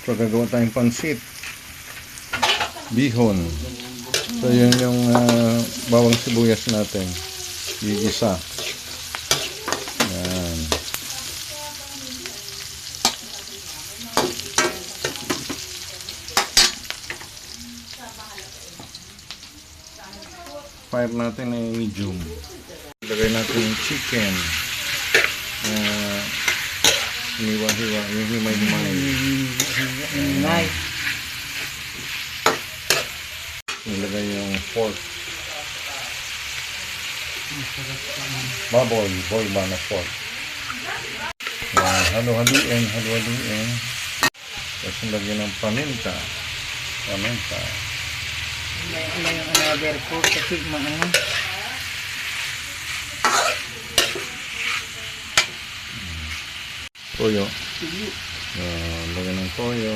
So, gagawa tayong pansit. Bihon. So, yun yung bawang sibuyas natin. Gigisa. Yan. Fire natin ay medium. Ilagay natin yung chicken. Hiniwa-hiwa. Yung himay-himay. Nice. Ilagay yung pork. Baboy. Boy ba na pork. Halo-haluin. Halo-haluin. Tapos ilagay ng paminta. Paminta. Ano yung another pork kasi maano. Toyo. Lagyan ng toyo.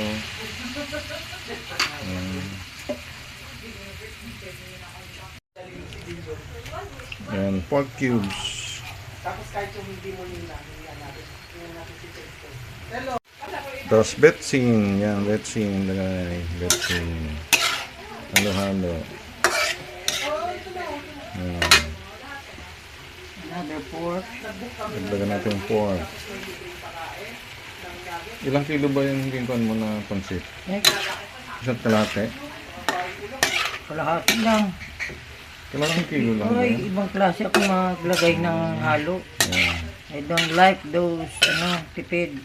And pork cubes. Tapos betsin. Yan, betsin. Lagay. Betsin. Halo-halo. Another pork. Lagyan natin yung pork. Ilang kilo ba yung ginkuan mo na pansit? Isa't kalate? Kalahati lang. Kailangan kilo lang ba Ay, yun? ibang klase ako maglagay ng halo. Yeah. I don't like those, tipid.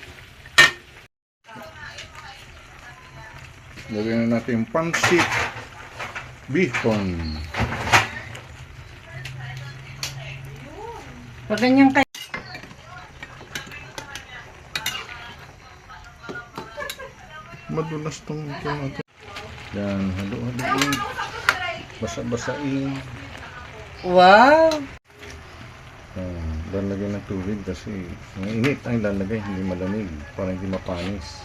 Lagyan na natin yung pansit. Bihon. Pag ganyan kayo. Madulas tong tomato. Yan, halo-haloin. Basa-basain. Wow! Lalagay ng tubig kasi mainit ang lalagay, hindi malamig para hindi mapanis.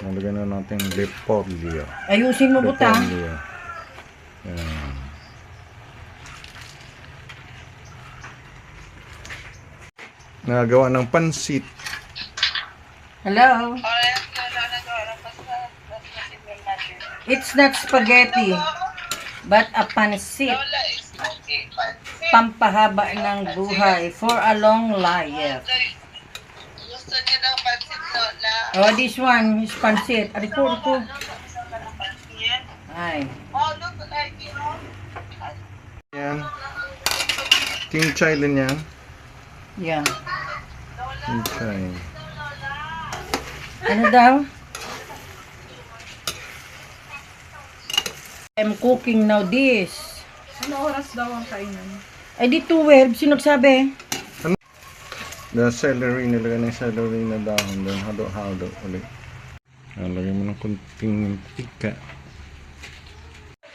Lalagay na natin repolyo. Ayusin mo butang. Repolyo. Yan. Nagawa ng pansit. Hello? It's not spaghetti, but a pansit. Pampahaba ng buhay for a long life. Gusto niyo ng pansit, Lola? Oh, this one is pansit. Ariko. Ay. Oh, look like you know. Yan. King Chai din yan. Yeah. King Chai. Ano daw? I'm cooking now this. Ano oras daw ang kainan? Ay, di 12. Sino nagsabi? The celery, nilagay ng celery na dahon doon. Halo-halo ulit. Lagay mo ng kunting mantika.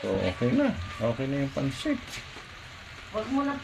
So, okay na. Okay na yung pansit. Huwag mo na